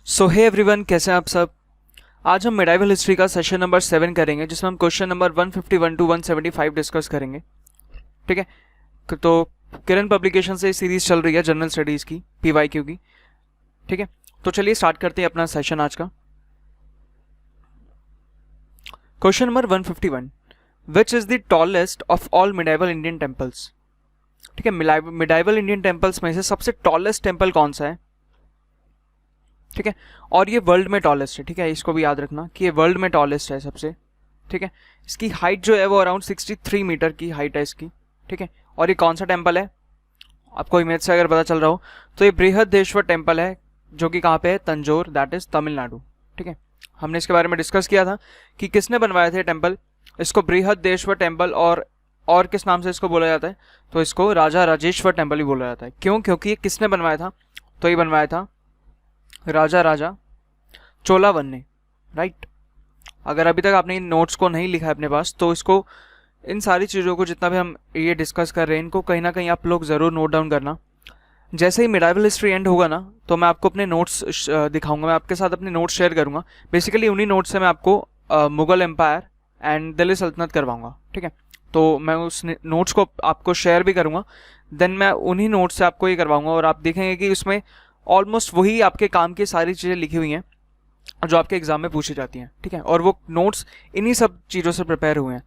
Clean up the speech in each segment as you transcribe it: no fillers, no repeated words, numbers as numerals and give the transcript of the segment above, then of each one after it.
सो hey everyone, कैसे हैं आप सब। आज हम मिडाइवल हिस्ट्री का सेशन नंबर 7 करेंगे, जिसमें हम क्वेश्चन नंबर 151 टू 175 डिस्कस करेंगे। ठीक है, तो किरण पब्लिकेशन से सीरीज चल रही है जनरल स्टडीज़ की, PYQ की। ठीक है, तो चलिए स्टार्ट करते हैं अपना सेशन आज का। Question number 151, which is the tallest of all medieval Indian temples. ठीक है, मिडाइवल इंडियन टेम्पल्स में से सबसे टॉलेस्ट टेम्पल कौन सा है। ठीक है, और ये वर्ल्ड में टॉलेस्ट है। ठीक है, इसको भी याद रखना कि ये वर्ल्ड में टॉलेस्ट है सबसे। ठीक है, इसकी हाइट जो है वो अराउंड 63 मीटर की हाइट है इसकी। ठीक है, और ये कौन सा टेम्पल है, आपको इमेज से अगर पता चल रहा हो तो ये बृहदेश्वर टेम्पल है, जो कि कहाँ पे है, तंजौर, दैट इज तमिलनाडु। ठीक है, हमने इसके बारे में डिस्कस किया था कि किसने बनवाया था टेम्पल। इसको बृहदेश्वर टेम्पल और किस नाम से इसको बोला जाता है, तो इसको राजा राजेश्वर टेम्पल भी बोला जाता है। क्यों? क्योंकि ये किसने बनवाया था, तो ये बनवाया था राजा चोलावन ने। राइट, अगर अभी तक आपने इन नोट्स को नहीं लिखा है अपने पास, तो इसको, इन सारी चीज़ों को जितना भी हम ये डिस्कस कर रहे हैं, इनको कहीं ना कहीं आप लोग ज़रूर नोट डाउन करना। जैसे ही मिडाइवल हिस्ट्री एंड होगा ना, तो मैं आपको अपने नोट्स दिखाऊंगा, मैं आपके साथ अपने नोट्स शेयर करूंगा। बेसिकली उन्हीं नोट्स से मैं आपको मुगल एम्पायर एंड दिल्ली सल्तनत करवाऊंगा। ठीक है, तो मैं उस नोट्स को आपको शेयर भी करूंगा, देन मैं उन्हीं नोट्स से आपको ये करवाऊंगा, और आप देखेंगे कि उसमें ऑलमोस्ट वही आपके काम की सारी चीज़ें लिखी हुई हैं जो आपके एग्जाम में पूछी जाती हैं। ठीक है, और वो नोट्स इन्हीं सब चीज़ों से प्रिपेयर हुए हैं।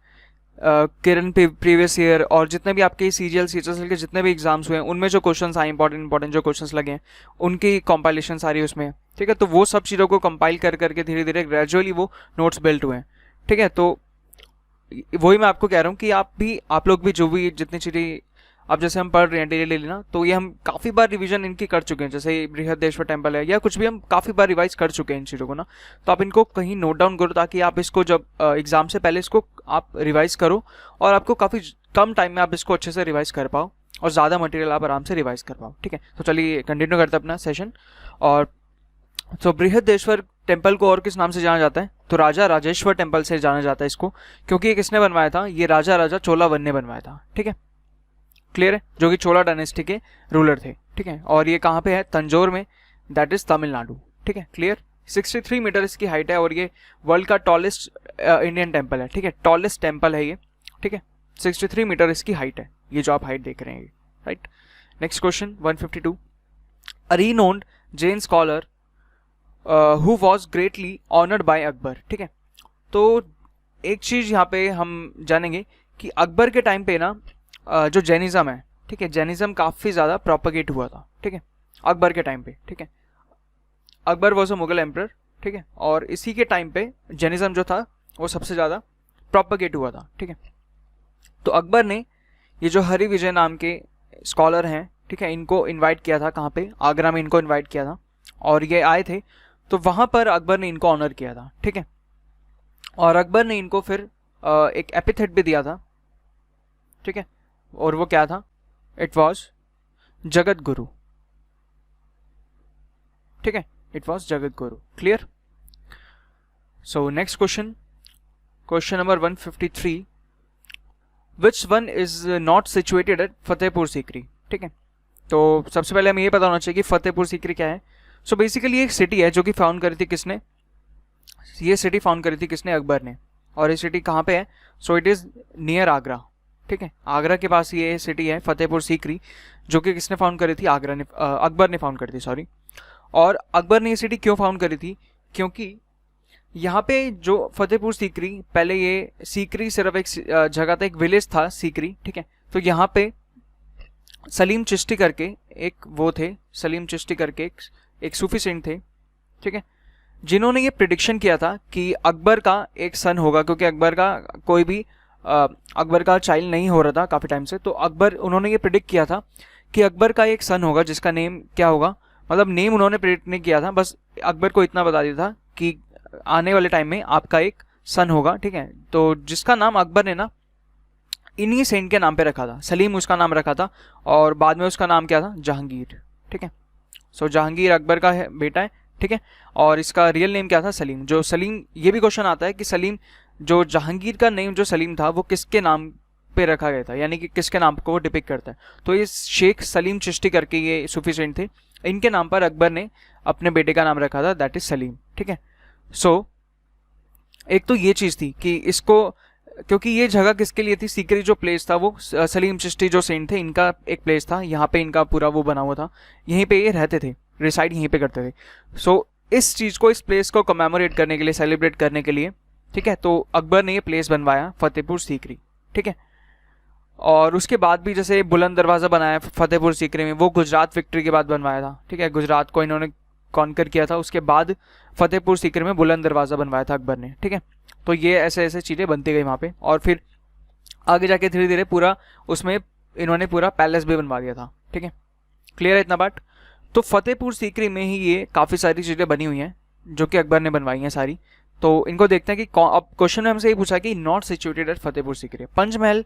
किरण प्रीवियस ईयर और जितने भी आपके CGL CHSL के जितने भी एग्जाम्स हुए हैं, उनमें जो क्वेश्चंस आए, इंपॉर्टेंट जो क्वेश्चंस लगे हैं, उनकी कंपाइलेशन सारी उसमें है। ठीक है, तो वो सब चीज़ों को कंपाइल कर करके धीरे धीरे ग्रेजुअली वो नोट्स बिल्ट हुए हैं। ठीक है, तो वही मैं आपको कह रहा हूँ कि आप लोग भी जो भी जितनी चीज़ें अब जैसे हम पढ़ रहे हैं डेली डेली ना, तो ये हम काफ़ी बार रिवीजन इनकी कर चुके हैं। जैसे बृहदेश्वर टेम्पल है या कुछ भी, हम काफ़ी बार रिवाइज कर चुके हैं इन चीज़ों को ना। तो आप इनको कहीं नोट डाउन करो, ताकि आप इसको जब एग्जाम से पहले इसको आप रिवाइज करो, और आपको काफ़ी कम टाइम में आप इसको अच्छे से रिवाइज कर पाओ, और ज़्यादा मटेरियल आप आराम से रिवाइज कर पाओ। ठीक है, तो चलिए कंटिन्यू करते हैं अपना सेशन। और तो बृहदेश्वर टेम्पल को और किस नाम से जाना जाता है, तो राजा राजेश्वर टेम्पल से जाना जाता है इसको। क्योंकि ये किसने बनवाया था, ये राजा चोलावन ने बनवाया था। ठीक है, क्लियर है, जो कि चोला डायनेस्टी के रूलर थे। ठीक है, और ये कहाँ पे है, तंजौर में, दैट इज तमिलनाडु। ठीक है, क्लियर। 63 मीटर इसकी हाइट है, और ये वर्ल्ड का टॉलेस्ट इंडियन टेम्पल है। ठीक है, टॉलेस्ट टेम्पल है ये। ठीक है, 63 मीटर इसकी हाइट है, ये जो आप हाइट देख रहे हैं। Right, next question 152, a renowned Jain scholar who was greatly honoured bye Akbar. ठीक है, तो एक चीज़ यहाँ पे हम जानेंगे कि अकबर के टाइम पे ना जो जैनिज़्म है, ठीक है, जैनिज़्म काफ़ी ज़्यादा प्रोपगेट हुआ था। ठीक है, अकबर के टाइम पे। ठीक है, Akbar was a Mughal emperor. ठीक है, और इसी के टाइम पे जैनिज़्म जो था वो सबसे ज़्यादा प्रोपगेट हुआ था। ठीक है, तो अकबर ने ये जो हरि विजय नाम के स्कॉलर हैं, ठीक है, इनको इन्वाइट किया था। कहाँ पे, आगरा में इनको इन्वाइट किया था, और ये आए थे, तो वहाँ पर अकबर ने इनको ऑनर किया था। ठीक है, और अकबर ने इनको फिर एक एपिथेट भी दिया था। ठीक है, और वो क्या था, इट वॉज जगत गुरु। ठीक है, it was Jagat Guru. Clear. So next question, question number 153, which one is not situated at Fatehpur Sikri. ठीक है, तो सबसे पहले हमें ये पता होना चाहिए कि फतेहपुर सीकरी क्या है। सो बेसिकली एक सिटी है जो कि फाउंड करी थी किसने, ये सिटी फाउंड करी थी किसने, अकबर ने। और ये सिटी कहाँ पे है, so it is near Agra. ठीक है, आगरा के पास ये सिटी है फतेहपुर सीकरी, जो कि किसने फाउंड करी थी, अकबर ने फाउंड करी थी, सॉरी। और अकबर ने ये सिटी क्यों फाउंड करी थी, क्योंकि यहाँ पे जो फतेहपुर सीकरी, पहले ये सीकरी सिर्फ एक जगह था, एक विलेज था सीकरी। ठीक है, तो यहाँ पे सलीम चिश्ती करके एक वो थे, सलीम चिश्ती करके एक सूफी सेंट थे। ठीक है, जिन्होंने ये प्रिडिक्शन किया था कि अकबर का एक सन होगा, क्योंकि अकबर का कोई भी अकबर का चाइल्ड नहीं हो रहा था काफ़ी टाइम से। तो उन्होंने ये प्रिडिक्ट किया था कि अकबर का एक सन होगा, जिसका नेम क्या होगा, मतलब नेम उन्होंने प्रिडिक्ट नहीं किया था, बस अकबर को इतना बता दिया था कि आने वाले टाइम में आपका एक सन होगा। ठीक है, तो जिसका नाम अकबर ने ना इन्हीं सेंट के नाम पे रखा था, सलीम उसका नाम रखा था, और बाद में उसका नाम क्या था, जहांगीर। ठीक है, सो जहांगीर अकबर का बेटा है। ठीक है, और इसका रियल नेम क्या था, सलीम। जो सलीम, ये भी क्वेश्चन आता है कि सलीम, जो जहांगीर का नेम जो सलीम था, वो किसके नाम पे रखा गया था, यानी कि किसके नाम को वो डिपिक्ट करता है। तो ये शेख सलीम चिश्ती करके ये सूफी सेंट थे, इनके नाम पर अकबर ने अपने बेटे का नाम रखा था, दैट इज सलीम। ठीक है, सो एक तो ये चीज़ थी कि इसको, क्योंकि ये जगह किसके लिए थी, सीकरी जो प्लेस था वो सलीम चिश्ती जो सेंट थे इनका एक प्लेस था, यहाँ पे इनका पूरा वो बना हुआ था, यहीं पे ये रहते थे, रिसाइड यहीं पे करते थे। सो इस चीज़ को, इस प्लेस को कमेमोरेट करने के लिए, सेलिब्रेट करने के लिए, ठीक है, तो अकबर ने ये प्लेस बनवाया फतेहपुर सीकरी। ठीक है, और उसके बाद भी जैसे बुलंद दरवाज़ा बनाया फतेहपुर सीकरी में, वो गुजरात विक्ट्री के बाद बनवाया था। ठीक है, गुजरात को इन्होंने कॉन्कर किया था, उसके बाद फतेहपुर सीकरी में बुलंद दरवाज़ा बनवाया था अकबर ने। ठीक है, तो ये ऐसे ऐसे चीज़ें बनती गई वहाँ पे, और फिर आगे जाके धीरे धीरे पूरा उसमें इन्होंने पूरा पैलेस भी बनवा दिया था। ठीक है, क्लियर है इतना बात। तो फतेहपुर सीकरी में ही ये काफ़ी सारी चीज़ें बनी हुई हैं जो कि अकबर ने बनवाई हैं सारी। तो इनको देखते हैं कि अब क्वेश्चन में हमसे ये पूछा कि not situated at Fatehpur Sikri, Panchmahal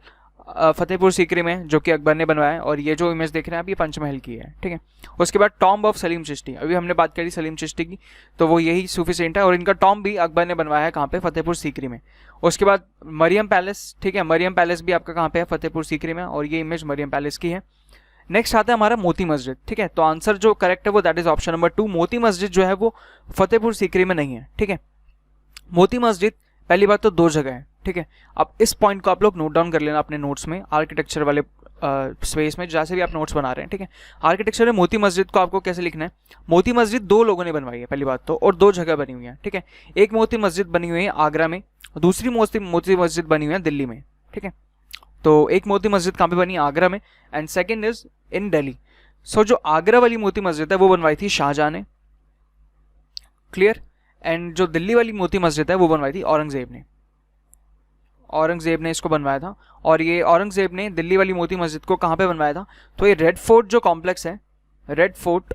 Fatehpur Sikri में जो कि अकबर ने बनवाया है, और ये जो इमेज देख रहे हैं आप ये पंचमहल की है। ठीक है, उसके बाद टॉम्ब ऑफ सलीम चिश्ती, अभी हमने बात करी सलीम चिश्ती की, तो वो यही सूफी सेंट है, और इनका टॉम्ब भी अकबर ने बनवाया है, कहाँ पे, फतेहपुर सीकरी में। उसके बाद मरियम पैलेस, ठीक है, मरियम पैलेस भी आपका कहाँ पे है, फतेहपुर सीकरी में, और ये इमेज मरियम पैलेस की है। नेक्स्ट आता है हमारा मोती मस्जिद। ठीक है, तो आंसर जो करेक्ट है वो that is option number 2, Moti Masjid जो है वो फतेहपुर सीकरी में नहीं है। ठीक है, मोती मस्जिद पहली बात तो 2 जगह है। ठीक है, अब इस पॉइंट को आप लोग नोट डाउन कर लेना अपने नोट्स में, आर्किटेक्चर वाले स्पेस में जैसे भी आप नोट्स बना रहे हैं। ठीक है, आर्किटेक्चर में मोती मस्जिद को आपको कैसे लिखना है, मोती मस्जिद 2 लोगों ने बनवाई है पहली बात तो, और 2 जगह बनी हुई है। ठीक है, एक मोती मस्जिद बनी हुई है आगरा में, दूसरी मोती मस्जिद बनी हुई है दिल्ली में। ठीक है, तो एक मोती मस्जिद कहाँ पे बनी, आगरा में, and second is in Delhi. So जो आगरा वाली मोती मस्जिद है वो बनवाई थी शाहजहां ने, क्लियर, एंड जो दिल्ली वाली मोती मस्जिद है वो बनवाई थी औरंगजेब ने, औरंगजेब ने इसको बनवाया था। और ये औरंगजेब ने दिल्ली वाली मोती मस्जिद को कहाँ पे बनवाया था, तो ये रेड फोर्ट जो कॉम्प्लेक्स है, रेड फोर्ट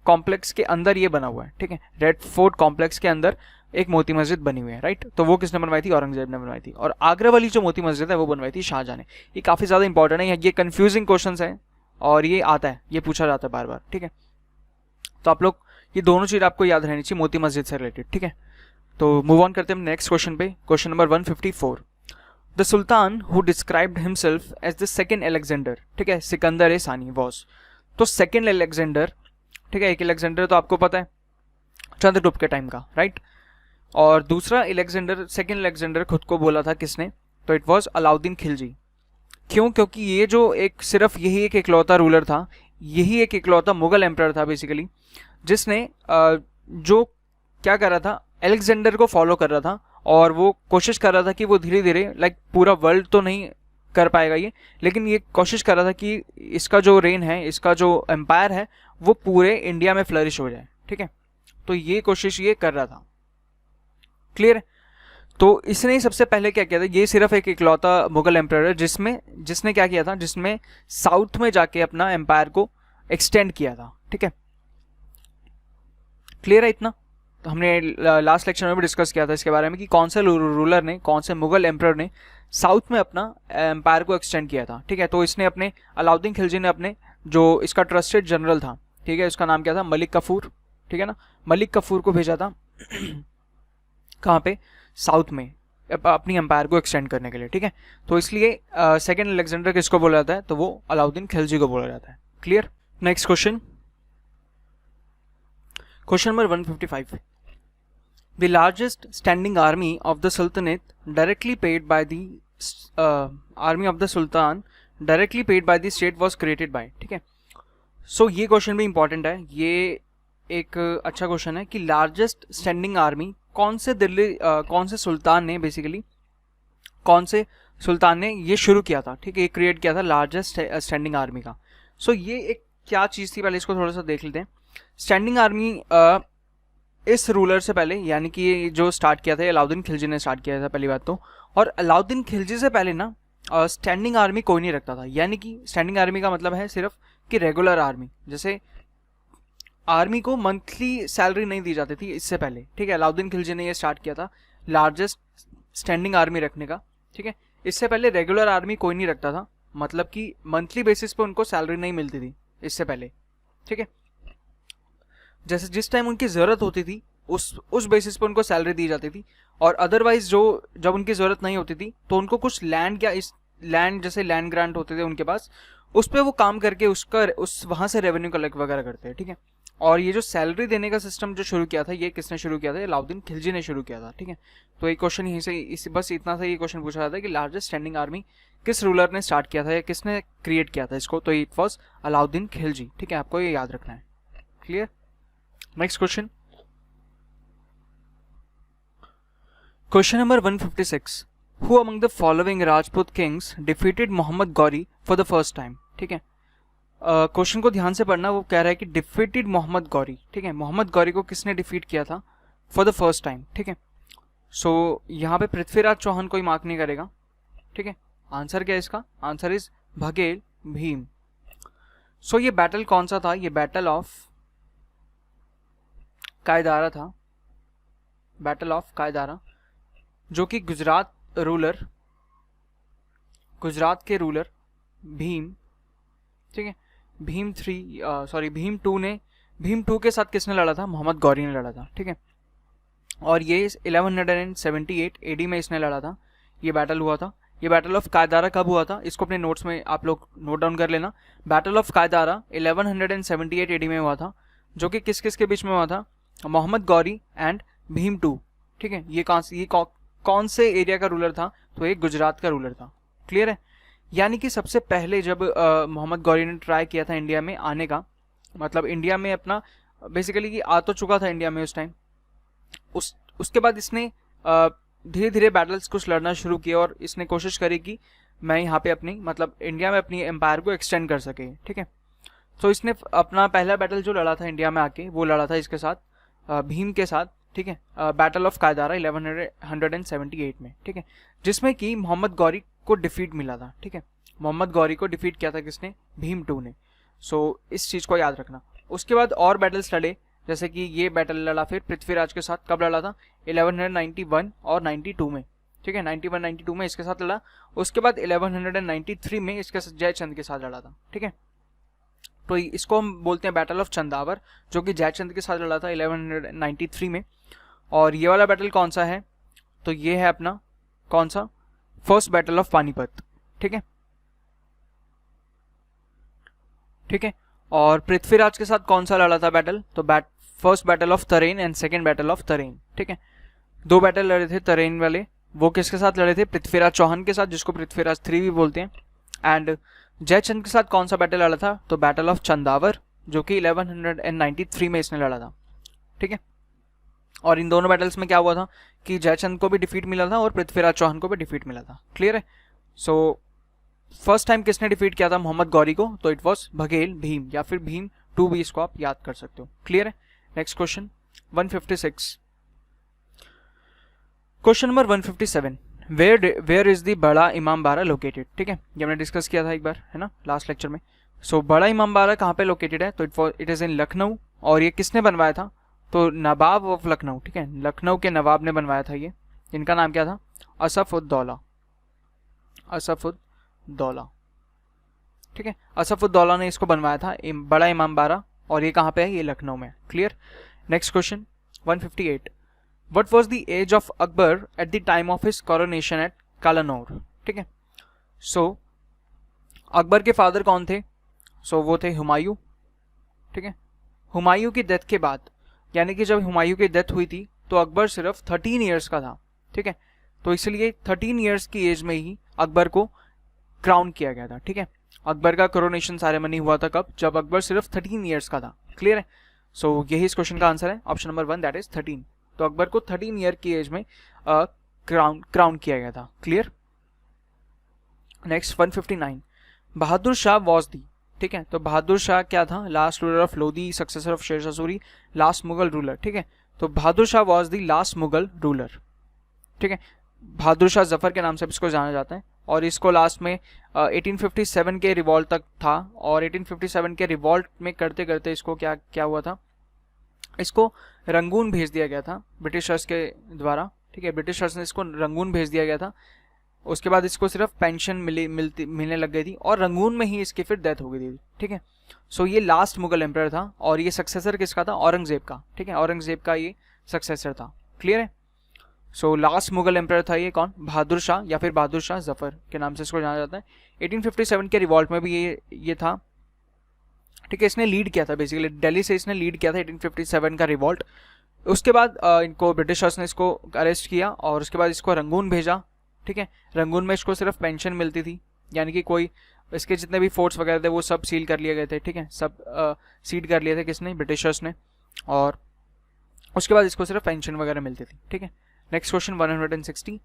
कॉम्प्लेक्स के अंदर ये बना हुआ है। ठीक है, रेड फोर्ट कॉम्प्लेक्स के अंदर एक मोती मस्जिद बनी हुई है, राइट। तो वो किसने बनवाई थी, औरंगजेब ने बनवाई थी। और आगरा वाली जो मोती मस्जिद है वो बनवाई थी शाहजहां ने। ये काफ़ी ज़्यादा इंपॉर्टेंट है, ये कंफ्यूजिंग क्वेश्चन है और ये आता है, ये पूछा जाता है बार बार। ठीक है, तो आप लोग ये दोनों चीज़ आपको याद रहनी चाहिए मोती मस्जिद से रिलेटेड। ठीक है, तो मूव ऑन करते हैं नेक्स्ट क्वेश्चन पे, question number 154। The sultan who described himself as the second Alexander, ठीक है, सिकंदर ए सानी वॉज। तो सेकेंड अलेक्जेंडर, ठीक है, एक अलेक्जेंडर तो आपको पता है चंद्रगुप्त के टाइम का, राइट, और दूसरा अलेक्जेंडर, सेकेंड अलेक्जेंडर खुद को बोला था किसने, तो इट वॉज अलाउद्दीन खिलजी। क्यों, क्योंकि ये जो एक सिर्फ यही एक इकलौता रूलर था, यही एक इकलौता मुगल एम्परर था बेसिकली, जिसने जो क्या कर रहा था, अलेक्जेंडर को फॉलो कर रहा था, और वो कोशिश कर रहा था कि वो धीरे धीरे लाइक पूरा वर्ल्ड तो नहीं कर पाएगा ये, लेकिन ये कोशिश कर रहा था कि इसका जो रेन है, इसका जो एम्पायर है वो पूरे इंडिया में फ्लरिश हो जाए। ठीक है, तो ये कोशिश ये कर रहा था, क्लियर। तो इसने ही सबसे पहले क्या किया था, ये सिर्फ एक इकलौता मुगल एम्पायर जिसने क्या किया था, जिसमें साउथ में जाके अपना एम्पायर को एक्सटेंड किया था। ठीक है, क्लियर है इतना। तो हमने लास्ट लेक्चर में भी डिस्कस किया था इसके बारे में कि कौन से रूलर ने, कौन से मुगल एम्परर ने साउथ में अपना एम्पायर को एक्सटेंड किया था। ठीक है, तो इसने अपने अलाउद्दीन खिलजी ने अपने जो इसका ट्रस्टेड जनरल था, ठीक है, उसका नाम क्या था, मलिक कफूर, ठीक है ना, मलिक कफूर को भेजा था कहाँ पे, साउथ में, अपनी एम्पायर को एक्सटेंड करने के लिए। ठीक है, तो इसलिए सेकेंड अलेक्जेंडर किसको बोला जाता है, तो वो अलाउद्दीन खिलजी को बोला जाता है। Clear. Next question, question number 155। The largest standing army of the Sultanate directly paid by the army of the Sultan directly paid by the state was created by, ठीक है। सो ये क्वेश्चन भी इंपॉर्टेंट है, ये एक अच्छा क्वेश्चन है कि लार्जेस्ट स्टैंडिंग आर्मी कौन से सुल्तान ने बेसिकली, कौन से सुल्तान ने ये शुरू किया था, ठीक है, ये क्रिएट किया था लार्जेस्ट स्टैंडिंग आर्मी का। सो ये एक क्या चीज़ थी, पहले इसको थोड़ा सा देख लेते हैं। स्टैंडिंग आर्मी इस रूलर से पहले, यानी कि जो स्टार्ट किया था अलाउद्दीन खिलजी ने स्टार्ट किया था पहली बात तो, और अलाउद्दीन खिलजी से पहले ना स्टैंडिंग आर्मी कोई नहीं रखता था। यानी कि स्टैंडिंग आर्मी का मतलब है सिर्फ कि रेगुलर आर्मी, जैसे आर्मी को मंथली सैलरी नहीं दी जाती थी इससे पहले। ठीक है, अलाउद्दीन खिलजी ने ये स्टार्ट किया था लार्जेस्ट स्टैंडिंग आर्मी रखने का। ठीक है, इससे पहले रेगुलर आर्मी कोई नहीं रखता था, मतलब कि मंथली बेसिस पे उनको सैलरी नहीं मिलती थी इससे पहले। ठीक है, जैसे जिस टाइम उनकी ज़रूरत होती थी उस बेसिस पे उनको सैलरी दी जाती थी, और अदरवाइज जो जब उनकी ज़रूरत नहीं होती थी तो उनको कुछ लैंड या इस लैंड जैसे लैंड ग्रांट होते थे उनके पास, उस पर वो काम करके वहाँ से रेवेन्यू कलेक्ट वगैरह करते हैं। ठीक है, और ये जो सैलरी देने का सिस्टम जो शुरू किया था, ये किसने शुरू किया था? ये अलाउद्दीन खिलजी ने शुरू किया था। ठीक है, तो एक क्वेश्चन यहीं से बस इतना सा ये क्वेश्चन पूछा जाता है कि लार्जेस्ट स्टैंडिंग आर्मी किस रूलर ने स्टार्ट किया था या किसने क्रिएट किया था इसको? तो इट वॉज अलाउद्दीन खिलजी। ठीक है, आपको ये याद रखना है। Clear? Next question, question number 156, who among the following Rajput kings defeated Mohammad Ghori for the first time? ठीक है, क्वेश्चन को ध्यान से पढ़ना। वो कह रहा है कि डिफीटेड मोहम्मद गौरी। ठीक है, मोहम्मद गौरी को किसने डिफीट किया था फॉर द फर्स्ट टाइम? ठीक है, सो यहाँ पे पृथ्वीराज चौहान कोई मार्क नहीं करेगा। ठीक है, आंसर क्या है इसका? Answer is Baghel Bhim. So ये बैटल कौन सा था? ये बैटल ऑफ कायदारा था, बैटल ऑफ कायदारा, जो कि गुजरात के रूलर भीम, ठीक है, भीम 2 के साथ किसने लड़ा था? मोहम्मद गौरी ने लड़ा था। ठीक है, और ये 1178 एडी में इसने लड़ा था, ये बैटल हुआ था। ये बैटल ऑफ कायदारा कब हुआ था? इसको अपने नोट्स में आप लोग नोट डाउन कर लेना। बैटल ऑफ कायदारा 1178 एडी में हुआ था, जो कि किस किस के बीच में हुआ था? मोहम्मद गौरी एंड भीम 2। ठीक है, ये कौन से एरिया का रूलर था? तो ये गुजरात का रूलर था। क्लियर है? यानी कि सबसे पहले जब मोहम्मद गौरी ने ट्राई किया था इंडिया में आने का, मतलब इंडिया में अपना बेसिकली ये आ तो चुका था इंडिया में उस टाइम, उसके बाद इसने धीरे धीरे बैटल्स कुछ लड़ना शुरू किया और इसने कोशिश करी कि मैं यहाँ पे अपनी मतलब इंडिया में अपनी एम्पायर को एक्सटेंड कर सके। ठीक है, तो इसने अपना पहला बैटल जो लड़ा था इंडिया में आके, वो लड़ा था इसके साथ, भीम के साथ। ठीक है, बैटल ऑफ कायदारा 1178 में। ठीक है, जिसमें कि मोहम्मद गौरी को डिफीट मिला था। ठीक है, मोहम्मद गौरी को डिफीट किया था किसने? भीम 2 ने। सो इस चीज़ को याद रखना। उसके बाद और बैटल्स लड़े, जैसे कि ये बैटल लड़ा फिर पृथ्वीराज के साथ। कब लड़ा था? 1191 और 92 में। ठीक है, 91-92 में इसके साथ लड़ा। उसके बाद 1193 में इसके साथ जयचंद के साथ लड़ा था। ठीक है, तो इसको हम बोलते हैं बैटल ऑफ चंदावर, जो कि जयचंद के साथ लड़ा था 1193 में। और ये वाला बैटल कौन सा है? तो ये है अपना कौन सा? First battle of Panipat. ठीक है, ठीक है, और पृथ्वीराज के साथ कौन सा लड़ा था बैटल? तो फर्स्ट बैटल ऑफ तरेन एंड सेकेंड बैटल ऑफ तरेन। ठीक है, 2 बैटल लड़े थे तरेन वाले। वो किसके साथ लड़े थे? पृथ्वीराज चौहान के साथ, जिसको पृथ्वीराज 3 भी बोलते हैं। एंड जयचंद के साथ कौन सा बैटल लड़ा था? तो बैटल ऑफ चंदावर, जो कि 1193 में इसने लड़ा था। ठीक है, और इन दोनों बैटल्स में क्या हुआ था कि जयचंद को भी डिफीट मिला था और पृथ्वीराज चौहान को भी डिफीट मिला था। क्लियर है? सो फर्स्ट टाइम किसने डिफीट किया था मोहम्मद गौरी को? तो इट वॉज बघेल भीम, या फिर भीम 2 भी इसको आप याद कर सकते हो। क्लियर है? Next question 156, question number 157, where is the Bada Imambara located? ठीक है, ये हमने डिस्कस किया था एक बार, है ना, लास्ट लेक्चर में। सो बड़ा इमामबाड़ा कहाँ पे लोकेटेड है? तो इट इज इन लखनऊ। और ये किसने बनवाया था? तो नवाब ऑफ लखनऊ। ठीक है, लखनऊ के नवाब ने बनवाया था ये। इनका नाम क्या था? असफउद्दौला। ठीक है, असफउद्दौला ने इसको बनवाया था बड़ा इमामबाड़ा, और ये कहाँ पे है? ये लखनऊ में। Clear? Next question 158, what was the age of Akbar at the time of his coronation at Kalanaur? ठीक है, सो अकबर के फादर कौन थे? सो वो थे हुमायूं। ठीक है, हुमायूं की डेथ के बाद, यानी कि जब हुमायूं की डेथ हुई थी तो अकबर सिर्फ 13 ईयर्स का था। ठीक है, तो इसलिए 13 ईयर्स की एज में ही अकबर को क्राउन किया गया था। ठीक है, अकबर का कोरोनेशन सेरेमनी हुआ था कब? जब अकबर सिर्फ 13 ईयर्स का था। क्लियर है? सो यही इस क्वेश्चन का आंसर है, ऑप्शन नंबर 1, दैट इज 13। तो अकबर को 13 ईयर की एज में क्राउन किया गया था। Clear? Next 159, Bahadur Shah was the. ठीक है, तो बहादुर शाह क्या था? Last ruler of Lodhi, successor of Sher Shah Suri, last Mughal ruler. ठीक है, तो Bahadur Shah was the last Mughal ruler. ठीक है, बहादुर शाह जफर के नाम से इसको जाना जाता है, और इसको लास्ट में 1857 के रिवॉल्ट तक था, और 1857 के रिवॉल्ट में करते करते इसको क्या हुआ था? इसको रंगून भेज दिया गया था ब्रिटिशर्स के द्वारा। ठीक है, ब्रिटिशर्स ने इसको रंगून भेज दिया गया था। उसके बाद इसको सिर्फ पेंशन मिलने लग गई थी, और रंगून में ही इसकी फिर डेथ हो गई थी। ठीक है, सो ये लास्ट मुगल एम्पायर था, और ये सक्सेसर किसका था? औरंगजेब का। ठीक है, औरंगजेब का ये सक्सेसर था। क्लियर है? सो लास्ट मुगल एम्पायर था ये कौन? बहादुर शाह, या फिर बहादुर शाह जफर के नाम से इसको जाना जाता है। 1857 के रिवॉल्ट में भी ये था, ठीक है, इसने लीड किया था बेसिकली, दिल्ली से इसने लीड किया था 1857 का रिवॉल्ट। उसके बाद इनको ब्रिटिशर्स ने इसको अरेस्ट किया और उसके बाद इसको रंगून भेजा। ठीक है, रंगून में इसको सिर्फ पेंशन मिलती थी, यानी कि कोई इसके जितने भी फोर्ट्स वगैरह थे वो सब सील कर लिए गए थे। ठीक है, सब सीड कर लिए थे किसने, ब्रिटिशर्स ने, और उसके बाद इसको सिर्फ पेंशन वगैरह मिलती थी। ठीक है, next question 160,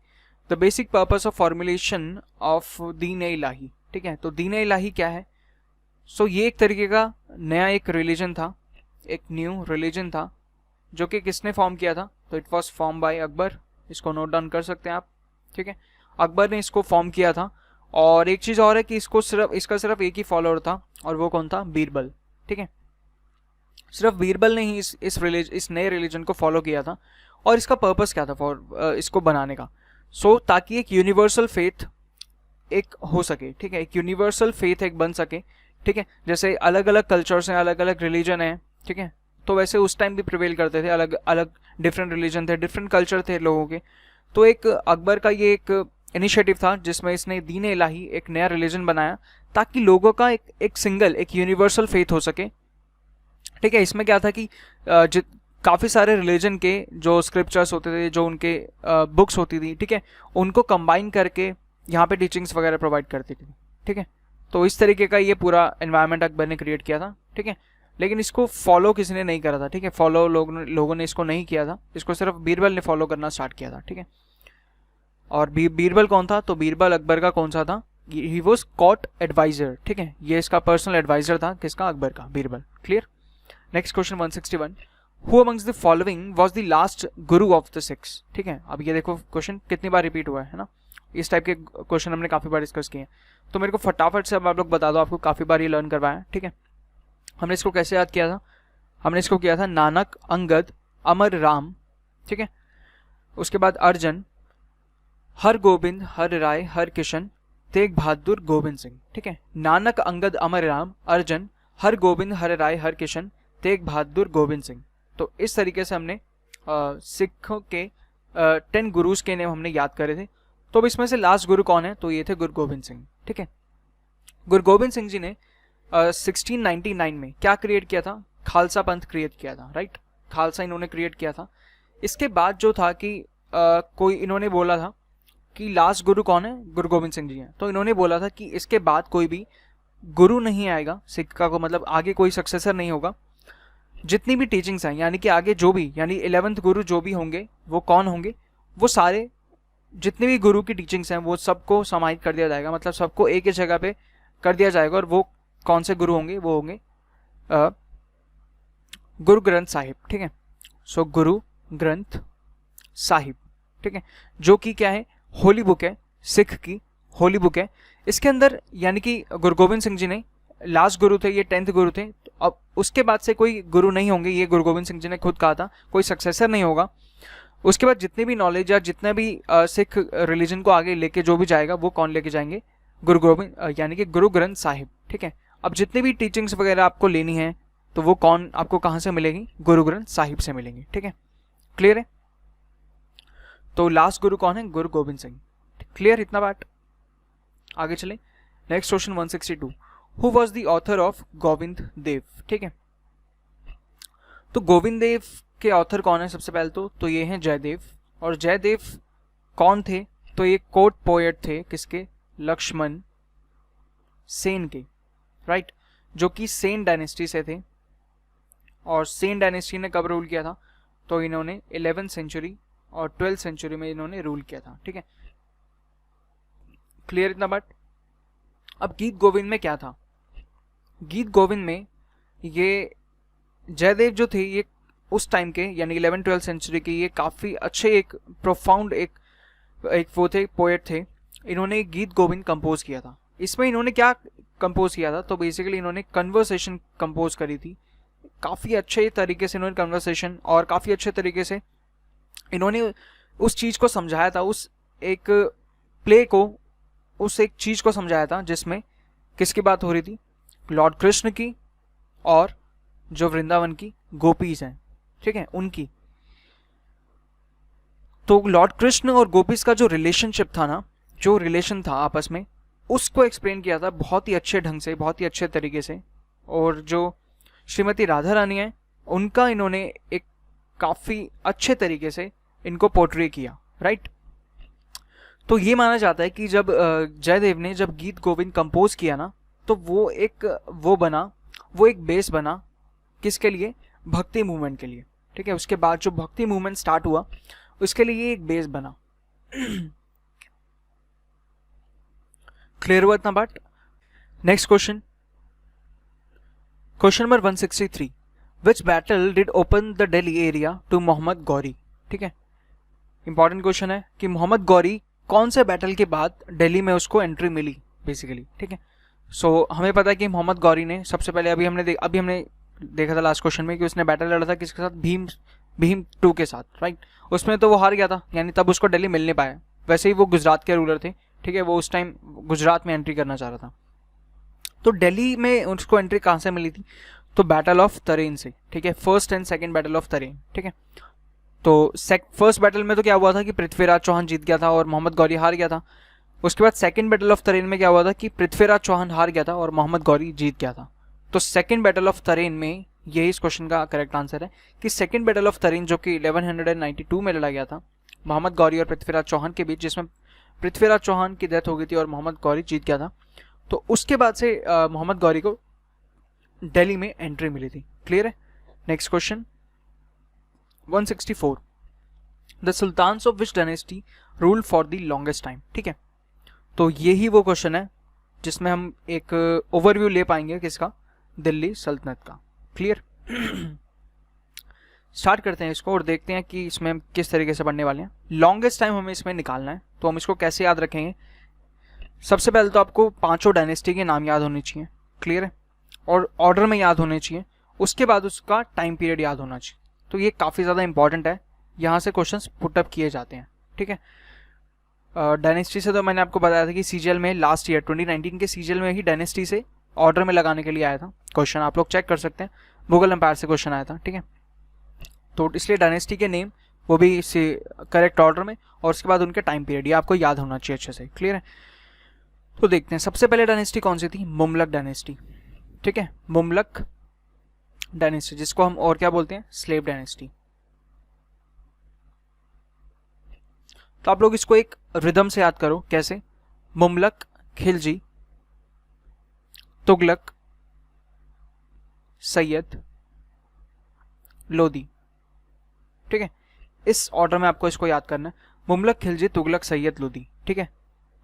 the basic purpose of formulation of दीन ए इलाही। ठीक है, तो दीन ए इलाही क्या है? सो ये एक तरीके का नया एक रिलीजन था, एक न्यू रिलीजन था, जो कि किसने फॉर्म किया था? तो it was form by Akbar. इसको नोट डाउन कर सकते हैं आप। ठीक है, अकबर ने इसको फॉर्म किया था। और एक चीज और है कि इसका सिर्फ एक ही फॉलोअर था, और वो कौन था? बीरबल। ठीक है, सिर्फ बीरबल ने ही इस नए रिलीजन को फॉलो किया था। और इसका पर्पस क्या था फॉर इसको बनाने का? सो ताकि एक यूनिवर्सल फेथ एक हो सके। ठीक है, एक यूनिवर्सल फेथ एक बन सके। ठीक है, जैसे अलग अलग कल्चर्स हैं, अलग अलग रिलीजन है। ठीक है, तो वैसे उस टाइम भी प्रिवेल करते थे, अलग अलग डिफरेंट रिलीजन थे, डिफरेंट कल्चर थे लोगों के। तो एक अकबर का ये एक इनिशिएटिव था जिसमें इसने दीन ए इलाही एक नया रिलीजन बनाया, ताकि लोगों का एक सिंगल एक यूनिवर्सल फेथ हो सके। ठीक है, इसमें क्या था कि काफ़ी सारे रिलीजन के जो स्क्रिप्चर्स होते थे, जो उनके बुक्स होती थी, ठीक है, उनको कंबाइन करके यहाँ पे टीचिंग्स वगैरह प्रोवाइड करती थी। ठीक है, तो इस तरीके का ये पूरा एनवायरनमेंट अकबर ने क्रिएट किया था। ठीक है, लेकिन इसको फॉलो किसी ने नहीं करा था। ठीक है, फॉलो लोगों ने इसको नहीं किया था, इसको सिर्फ बीरबल ने फॉलो करना स्टार्ट किया था। ठीक है, और बीरबल कौन था? तो बीरबल अकबर का कौन सा था? He was court adviser. ठीक है, ये इसका पर्सनल एडवाइजर था, किसका? अकबर का, Birbal. Clear? Next question 161, who amongst the following was the last Guru of the six? ठीक है, अब ये देखो क्वेश्चन कितनी बार रिपीट हुआ है ना, इस टाइप के क्वेश्चन हमने काफ़ी बार डिस्कस किए हैं। तो मेरे को फटाफट से अब आप लोग बता दो, आपको काफ़ी बार ये लर्न करवाया है। ठीक है, हमने इसको कैसे याद किया था? हमने इसको किया था नानक, अंगद, अमर राम। ठीक है, उसके बाद अर्जन, हर गोबिंद, हर राय, हर किशन, तेग बहादुर, गोविंद सिंह। ठीक है, नानक, अंगद, अमर राम, अर्जन, हर गोबिंद, हर राय, हर किशन, तेग बहादुर, गोविंद सिंह। तो इस तरीके से हमने सिखों के 10 गुरुज के नेम हमने याद करे थे। तो अब इसमें से लास्ट गुरु कौन है? तो ये थे गुरु गोविंद सिंह। ठीक है, गुरु गोविंद सिंह जी ने 1699 में क्या क्रिएट किया था? खालसा पंथ क्रिएट किया था। राइट, खालसा इन्होंने क्रिएट किया था। इसके बाद जो था कि कोई इन्होंने बोला था कि लास्ट गुरु कौन है? गुरु गोविंद सिंह जी हैं। तो इन्होंने बोला था कि इसके बाद कोई भी गुरु नहीं आएगा सिक्का को, मतलब आगे कोई सक्सेसर नहीं होगा। जितनी भी टीचिंग्स हैं, यानी कि आगे जो भी, यानी 11th गुरु जो भी होंगे वो कौन होंगे? वो सारे जितने भी गुरु की टीचिंग्स हैं वो सबको समाहित कर दिया जाएगा, मतलब सबको एक ही जगह पे कर दिया जाएगा। और वो कौन से गुरु होंगे? वो होंगे गुरु ग्रंथ साहिब। ठीक है, सो गुरु ग्रंथ साहिब। ठीक है, जो कि क्या है? होली बुक है, सिख की होली बुक है। इसके अंदर यानी कि गुरु गोविंद सिंह जी ने लास्ट गुरु थे, ये 10th गुरु थे। तो अब उसके बाद से कोई गुरु नहीं होंगे, ये गुरु गोविंद सिंह जी ने खुद कहा था, कोई सक्सेसर नहीं होगा। उसके बाद जितनी भी नॉलेज या जितना भी सिख रिलीजन को आगे लेके जो भी जाएगा वो कौन लेके जाएंगे? गुरु गोविंद यानी कि गुरु ग्रंथ साहिब। ठीक है, अब जितनी भी टीचिंग्स वगैरह आपको लेनी है तो वो कौन आपको कहाँ से मिलेगी? गुरु ग्रंथ साहिब से मिलेंगी। ठीक है, क्लियर है? तो लास्ट गुरु कौन है? गुरु गोविंद सिंह। क्लियर इतना बात? आगे चले, next question 162, who was the author of Govind Dev? ठीक है, तो गोविंद देव के ऑथर कौन है? सबसे पहले तो ये हैं जयदेव। और जयदेव कौन थे? तो ये कोर्ट पोएट थे, किसके? लक्ष्मण सेन के। राइट, जो कि सेन डायनेस्टी से थे। और सेन डायनेस्टी ने कब रूल किया था? तो इन्होंने 11th सेंचुरी और 12th सेंचुरी में इन्होंने रूल किया था। ठीक है, क्लियर इतना बात? अब गीत गोविंद में क्या था? गीत गोविंद में ये जयदेव जो थे, ये उस टाइम के यानी 11th-12th सेंचुरी के ये काफ़ी अच्छे एक प्रोफाउंड एक वो थे, पोएट थे। इन्होंने गीत गोविंद कंपोज किया था। इसमें इन्होंने क्या कंपोज किया था? तो बेसिकली इन्होंने कन्वर्सेशन कंपोज करी थी। काफ़ी अच्छे तरीके से इन्होंने कन्वर्सेशन और काफ़ी अच्छे तरीके से इन्होंने उस चीज़ को समझाया था, उस एक प्ले को, उस एक चीज़ को समझाया था जिसमें किसकी बात हो रही थी? लॉर्ड कृष्ण की और जो वृंदावन की गोपीज हैं, ठीक है, उनकी। तो लॉर्ड कृष्ण और गोपीज का जो रिलेशनशिप था ना, जो रिलेशन था आपस में, उसको एक्सप्लेन किया था बहुत ही अच्छे ढंग से, बहुत ही अच्छे तरीके से। और जो श्रीमती राधा रानी है उनका इन्होंने एक काफ़ी अच्छे तरीके से इनको पोर्ट्रे किया, राइट। तो ये माना जाता है कि जब जयदेव ने जब गीत गोविंद कंपोज किया ना, तो वो एक बेस बना किसके लिए, भक्ति मूवमेंट के लिए, ठीक है। उसके बाद जो भक्ति मूवमेंट स्टार्ट हुआ उसके लिए ये एक बेस बना। क्लियर हुआ इतना बात। Next question number 163, which battle did open the Delhi area to Mohammad Ghori, ठीक है। इंपॉर्टेंट क्वेश्चन है कि मोहम्मद गौरी कौन से बैटल के बाद दिल्ली में उसको एंट्री मिली बेसिकली, ठीक है। सो हमें पता है कि मोहम्मद गौरी ने सबसे पहले अभी हमने देखा था लास्ट क्वेश्चन में कि उसने बैटल लड़ा था किसके साथ, भीम 2 के साथ, राइट। उसमें तो वो हार गया था, यानी तब उसको दिल्ली मिल नहीं पाया। वैसे ही वो गुजरात के रूलर थे, ठीक है, वो उस टाइम गुजरात में एंट्री करना चाह रहा था। तो दिल्ली में उसको एंट्री कहाँ से मिली थी, तो बैटल ऑफ तरेन से, ठीक है, first and second battle of तरेन, ठीक है। तो फर्स्ट बैटल में तो क्या हुआ था कि पृथ्वीराज चौहान जीत गया था और मोहम्मद गौरी हार गया था। उसके बाद सेकंड बैटल ऑफ तरेन में क्या हुआ था कि पृथ्वीराज चौहान हार गया था और मोहम्मद गौरी जीत गया था। तो सेकंड बैटल ऑफ तरेन में, यही इस क्वेश्चन का करेक्ट आंसर है कि सेकंड बैटल ऑफ तरेन जो कि 1192 में लड़ा गया था मोहम्मद गौरी और पृथ्वीराज चौहान के बीच, जिसमें पृथ्वीराज चौहान की डेथ हो गई थी और मोहम्मद गौरी जीत गया था। तो उसके बाद से मोहम्मद गौरी को दिल्ली में एंट्री मिली थी। क्लियर है। Next question 164, the sultans of which dynasty rule for the longest time, ठीक है। तो यही वो क्वेश्चन है जिसमें हम एक ओवरव्यू ले पाएंगे किसका, दिल्ली सल्तनत का। क्लियर। स्टार्ट करते हैं इसको और देखते हैं कि इसमें हम किस तरीके से पढ़ने वाले हैं। लॉन्गेस्ट टाइम हमें इसमें निकालना है, तो हम इसको कैसे याद रखेंगे। सबसे पहले तो आपको पांचों डायनेस्टी के नाम याद होने चाहिए, क्लियर है, और ऑर्डर में याद होने चाहिए। उसके बाद उसका टाइम पीरियड याद होना चाहिए। तो ये काफ़ी ज़्यादा इंपॉर्टेंट है, यहाँ से क्वेश्चंस पुटअप किए जाते हैं, ठीक है। डायनेस्टी से तो मैंने आपको बताया था कि सीजीएल में लास्ट ईयर 2019 के सीजीएल में ही डायनेस्टी से ऑर्डर में लगाने के लिए आया था क्वेश्चन, आप लोग चेक कर सकते हैं, मुगल एम्पायर से क्वेश्चन आया था, ठीक है। तो इसलिए डायनेस्टी के नेम वो भी इसी करेक्ट ऑर्डर में, और उसके बाद उनके टाइम पीरियड ये आपको याद होना चाहिए अच्छे से। क्लियर है। तो देखते हैं सबसे पहले डायनेस्टी कौन सी थी, मुमलक डायनेस्टी, ठीक है। मुमलक डायनेस्टी, जिसको हम और क्या बोलते हैं, स्लेव डायनेस्टी। तो आप लोग इसको एक रिदम से याद करो, कैसे, मुमलक, खिलजी, तुगलक, सैयद, लोदी, ठीक है। इस ऑर्डर में आपको इसको याद करना है, मुमलक, खिलजी, तुगलक, सैयद, लोदी, ठीक है।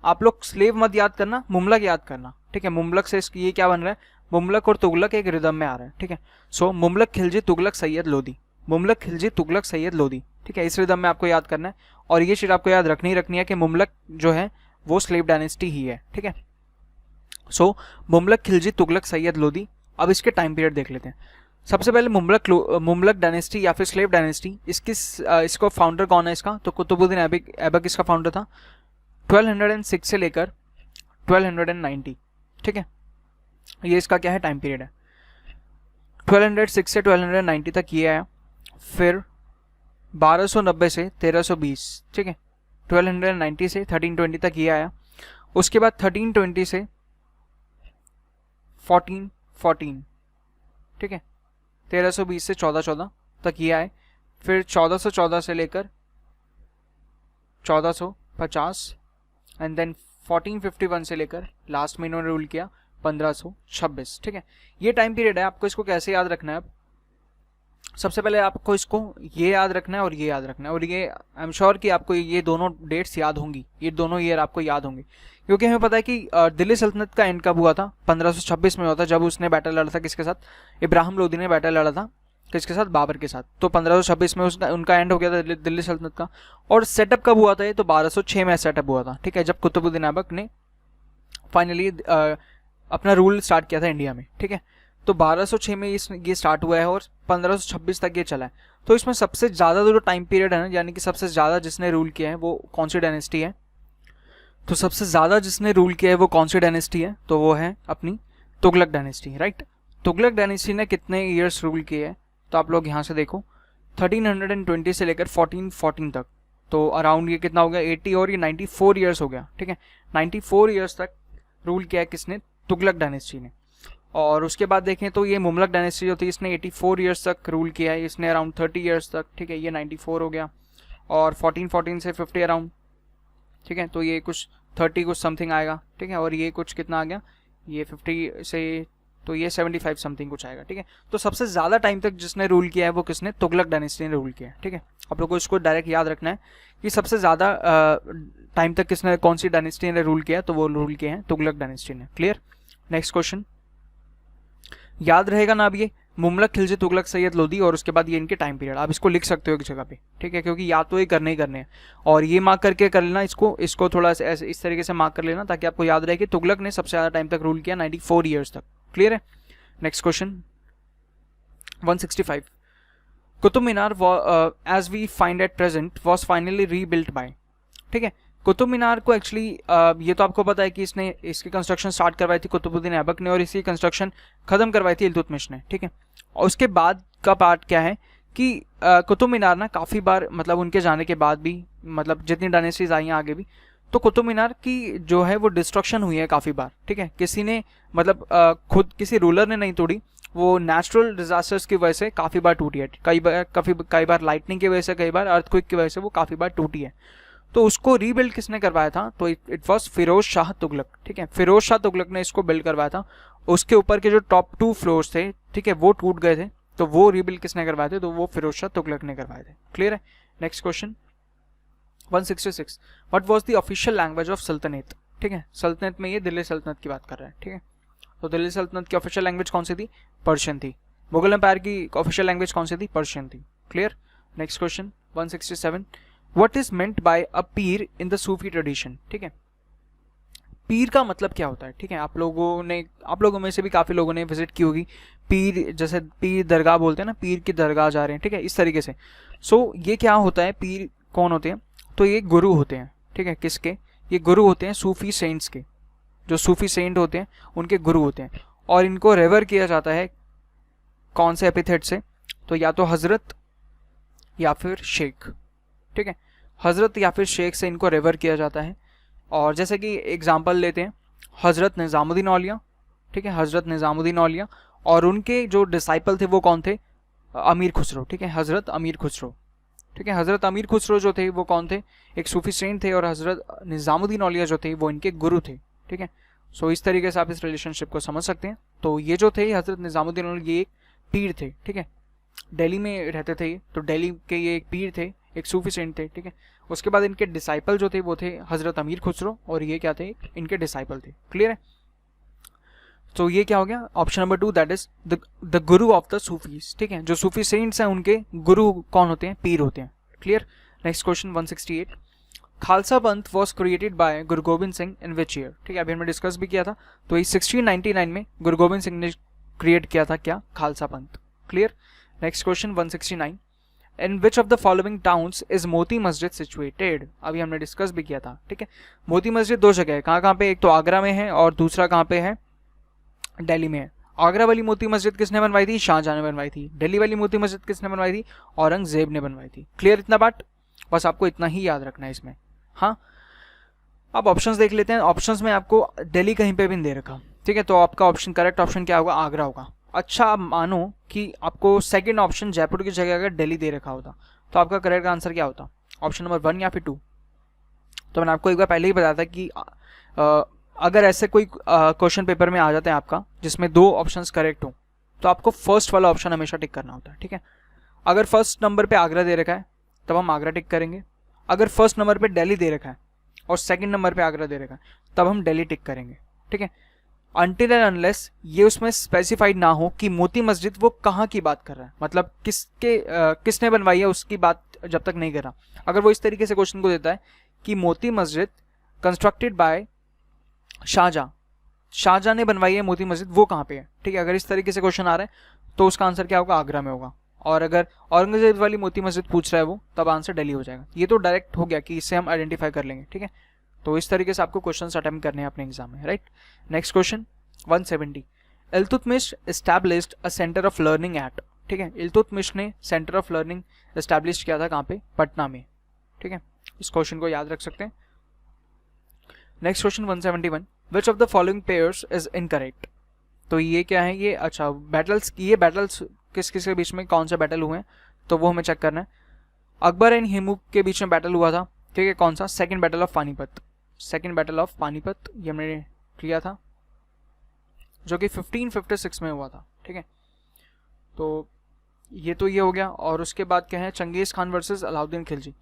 आप लोग स्लेव मत याद करना, मुमलक याद करना, ठीक है। मुमलक से ये क्या बन रहा है, मुमलक और तुगलक एक रिदम में आ रहा है, ठीक है। सो मुमलक, खिलजी, तुगलक, सैयद, लोदी, मुमलक, खिलजी, तुगलक, सैयद, लोदी, ठीक है। इस रिदम में आपको याद करना है, और ये चीज आपको याद रखनी है कि मुमलक जो है वो स्लेव डायनेस्टी ही है, ठीक है। सो मुमलक, खिलजी, तुगलक, सैयद, लोदी। अब इसके टाइम पीरियड देख लेते हैं। सबसे पहले मुमलक डायनेस्टी या फिर स्लेव डायनेस्टी, इसको फाउंडर कौन है इसका, तो कुतुबुद्दीन ऐबक इसका फाउंडर था, 1206 से लेकर 1290, ठीक है। ये इसका क्या है, टाइम पीरियड है। 1206 से 1290 तक ये आया, फिर 1290 से 1320, ठीक है। 1290 से 1320 तक ये आया। उसके बाद 1320 से 1414, ठीक है। 1320 से 1414 तक ये आए। फिर 1414 से लेकर 1450, एंड देन 1451 से लेकर लास्ट में इन्होंने रूल किया 1526, ठीक है। ये टाइम पीरियड है। आपको इसको कैसे याद रखना है, सबसे पहले आपको इसको ये याद रखना है और ये याद रखना है, और ये आई एम श्योर कि आपको ये दोनों डेट्स याद होंगी, ये दोनों ईयर आपको याद होंगे, क्योंकि हमें पता है कि दिल्ली सल्तनत का एंड कब हुआ था, 1526 में हुआ था, जब उसने बैटल लड़ा था किसके साथ, इब्राहिम लोदी ने बैटल लड़ा था किसके साथ, बाबर के साथ। तो 1526 में उनका एंड हो गया था दिल्ली सल्तनत का। और सेटअप कब हुआ था ये, तो 1206 में सेटअप हुआ था, ठीक है, जब कुतुबुद्दीन ऐबक ने फाइनली अपना रूल स्टार्ट किया था इंडिया में, ठीक है। तो 1206 में ये स्टार्ट हुआ है और 1526 तक ये चला है। तो इसमें सबसे ज़्यादा जो टाइम पीरियड है ना, यानी कि सबसे ज़्यादा जिसने रूल किया है वो कौन सी डायनेस्टी है, तो सबसे ज़्यादा जिसने रूल किया है वो कौन सी डायनेस्टी है, तो वो है अपनी Tughlaq dynasty, right. Tughlaq dynasty ने कितने ईयर्स रूल किए हैं, तो आप लोग यहाँ से देखो 1320 से लेकर 1414 तक, तो अराउंड ये कितना हो गया 80, और ये 94 ईयर्स हो गया, ठीक है। 94 ईयर्स तक रूल किया है किसने, तुगलक डायनेस्टी ने। और उसके बाद देखें तो ये मुमलक डायनेस्टी जो थी इसने 84 ईयर्स तक रूल किया है, इसने अराउंड 30 ईयर्स तक, ठीक है, ये 94 हो गया। और 1414 से 50 अराउंड, ठीक है, तो ये कुछ 30 कुछ समथिंग आएगा, ठीक है, और ये कुछ कितना आ गया, ये 50 से, तो ये 75 समथिंग कुछ आएगा, ठीक है। तो सबसे ज़्यादा टाइम तक जिसने रूल किया है वो किसने, तुगलक डायनेस्टी ने रूल किया है, ठीक है। आप लोगों को इसको डायरेक्ट याद रखना है कि सबसे ज़्यादा टाइम तक किसने, कौन सी डायनेस्टी ने रूल किया, तो वो रूल किए हैं तुगलक डायनेस्टी ने। क्लियर। नेक्स्ट क्वेश्चन याद रहेगा ना अब ये मुमलक, खिलजी, तुगलक, सैयद, लोदी और उसके बाद ये इनके टाइम पीरियड, आप इसको लिख सकते हो एक जगह पे, ठीक है, क्योंकि याद तो ये करने ही करने हैं। और ये मार्क करके कर लेना, इसको थोड़ा ऐसे इस तरीके से मार्क कर लेना ताकि आपको याद रहे कि तुगलक ने सबसे ज़्यादा टाइम तक रूल किया, 94 ईयर्स तक। क्लियर है। Next question 165, Qutub Minar as we find at present was finally rebuilt by, ठीक है। कुतुब मीनार को एक्चुअली ये तो आपको पता है कि इसकी कंस्ट्रक्शन स्टार्ट करवाई थी कुतुबुद्दीन ऐबक ने और इसकी कंस्ट्रक्शन खत्म करवाई थी इल्तुतमिश ने, ठीक है। और उसके बाद का पार्ट क्या है कि कुतुब मीनार ना काफ़ी बार, मतलब उनके जाने के बाद भी, मतलब जितनी डायनेस्टीज आई हैं आगे भी, तो कुतुब मीनार की जो है वो डिस्ट्रक्शन हुई है काफ़ी बार, ठीक है। किसी ने, मतलब खुद किसी रूलर ने नहीं तोड़ी, वो नेचुरल डिजास्टर्स की वजह से काफ़ी बार टूटी है, कई बार लाइटनिंग की वजह से, कई बार अर्थक्वेक की वजह से वो काफ़ी बार टूटी है। तो उसको रीबिल्ड किसने करवाया था, तो इट वॉज फिरोज शाह तुगलक, ठीक है। फिरोज शाह तुगलक ने इसको बिल्ड करवाया था। उसके ऊपर के जो टॉप 2 फ्लोर्स थे, ठीक है, वो टूट गए थे, तो वो रीबिल्ड किसने करवाए थे, तो वो फिरोज शाह तुगलक ने करवाए थे। क्लियर है। Next question 166, what was the official language of सल्तनत, ठीक है। सल्तनत में ये दिल्ली सल्तनत की बात कर रहा है, ठीक है। तो दिल्ली सल्तनत की ऑफिशियल लैंग्वेज कौन सी थी, पर्शियन थी। मुगल एम्पायर की ऑफिशियल लैंग्वेज कौन सी थी, पर्शियन थी। Clear. Next question 167, what is meant by a pir in the Sufi tradition, ठीक है। पीर का मतलब क्या होता है, ठीक है। आप लोगों में से भी काफ़ी लोगों ने विजिट की होगी पीर, जैसे पीर दरगाह बोलते हैं ना, पीर की दरगाह जा रहे हैं, ठीक है, इस तरीके से। सो ये क्या होता है, पीर कौन होते हैं, तो ये गुरु होते हैं, ठीक है। किसके, ये गुरु होते हैं सूफी सेंट्स के, जो सूफी सेंट होते हैं उनके गुरु होते हैं। और इनको रेवर किया जाता है कौन से एपिथेट से, तो या तो हजरत या फिर शेख, ठीक है। हजरत या फिर शेख से इनको रेवर किया जाता है। और जैसे कि एग्जांपल लेते हैं हजरत निज़ामुद्दीन औलिया, ठीक है, हजरत निज़ामुद्दीन औलिया, और उनके जो डिसाइपल थे वो कौन थे, अमीर खुसरो, ठीक है, हजरत अमीर खुसरो, ठीक है। हजरत अमीर खुसरो जो थे वो कौन थे, एक सूफी सेंट थे, और हजरत निज़ामुद्दीन औलिया जो थे वो इनके गुरु थे, ठीक है। सो इस तरीके से आप इस रिलेशनशिप को समझ सकते हैं। तो ये जो थे हजरत निज़ामुद्दीन औलिया, ये एक पीर थे, ठीक है, दिल्ली में रहते थे, तो दिल्ली के ये एक पीर थे, एक सूफी सेंट थे, ठीक है। उसके बाद इनके डिसाइपल जो थे वो थे हजरत अमीर खुसरो, और ये क्या थे, इनके डिसाइपल थे। क्लियर है। तो ये क्या हो गया, option number 2, that is the Guru of the Sufis, ठीक है। जो सूफी सेंट्स हैं उनके गुरु कौन होते हैं, पीर होते हैं। क्लियर। नेक्स्ट क्वेश्चन 168, खालसा पंथ was created by Guru Gobind Singh in which year, ठीक है, अभी हमने डिस्कस भी किया था। तो ये 1699 में गुरु गोबिंद सिंह ने क्रिएट किया था क्या, खालसा पंथ। Clear. Next question 169, in which of the following towns is Moti Masjid situated, अभी हमने डिस्कस भी किया था, ठीक है। मोती मस्जिद 2 जगह है, कहाँ पे, एक तो आगरा में है और दूसरा कहाँ पे है, दिल्ली में है। आगरा वाली मोती मस्जिद किसने बनवाई थी, शाहजहां ने बनवाई थी। दिल्ली वाली मोती मस्जिद किसने बनवाई थी, औरंगजेब ने बनवाई थी। क्लियर इतना बात, बस आपको इतना ही याद रखना है इसमें। हाँ, अब ऑप्शंस देख लेते हैं। ऑप्शंस में आपको दिल्ली कहीं पे भी नहीं दे रखा, ठीक है, तो आपका ऑप्शन, करेक्ट ऑप्शन क्या होगा, आगरा होगा। अच्छा, अब मानो कि आपको सेकंड ऑप्शन जयपुर की जगह अगर दिल्ली दे रखा होता, तो आपका करेक्ट आंसर क्या होता, ऑप्शन नंबर 1 या फिर 2। तो मैंने आपको एक बार पहले ही बताया था कि अगर ऐसे कोई क्वेश्चन पेपर में आ जाते हैं आपका जिसमें 2 ऑप्शंस करेक्ट हो, तो आपको फर्स्ट वाला ऑप्शन हमेशा टिक करना होता है, ठीक है। अगर फर्स्ट नंबर पे आगरा दे रखा है तब हम आगरा टिक करेंगे। अगर फर्स्ट नंबर पे दिल्ली दे रखा है और सेकंड नंबर पे आगरा दे रखा है तब हम दिल्ली टिक करेंगे, ठीक है। अनटिल एंड अनलेस ये उसमें स्पेसिफाइड ना हो कि मोती मस्जिद वो कहाँ की बात कर रहा है, मतलब किसने बनवाई है उसकी बात जब तक नहीं कर रहा। अगर वो इस तरीके से क्वेश्चन को देता है कि मोती मस्जिद कंस्ट्रक्टेड बाय शाहजहां ने बनवाई है मोती मस्जिद, वो कहाँ पे है, ठीक है, अगर इस तरीके से क्वेश्चन आ रहा है तो उसका आंसर क्या होगा, आगरा में होगा। और अगर औरंगजेब वाली मोती मस्जिद पूछ रहा है वो, तब आंसर दिल्ली हो जाएगा। ये तो डायरेक्ट हो गया कि इससे हम आइडेंटिफाई कर लेंगे, ठीक है। तो इस तरीके से आपको क्वेश्चंस अटेम्प्ट करने हैं अपने एग्जाम में, right. Next question 170, Iltutmish established a centre of learning at, ठीक है, इल्तुतमिश ने सेंटर ऑफ लर्निंग एस्टैब्लिश किया था कहाँ पे, पटना में, ठीक है। इस क्वेश्चन को याद रख सकते हैं। Next question 171, which of the following pairs is incorrect, तो ये क्या है, ये अच्छा बैटल्स, ये बैटल्स किस किस के बीच में कौन से बैटल हुए हैं तो वो हमें चेक करना है। अकबर एंड हेमू के बीच में बैटल हुआ था, ठीक है, कौन सा, second battle of Panipat. Second battle of Panipat ये हमने किया था जो कि 1556 में हुआ था, ठीक है। तो ये हो गया। और उसके बाद क्या है, Genghis Khan versus Alauddin Khilji.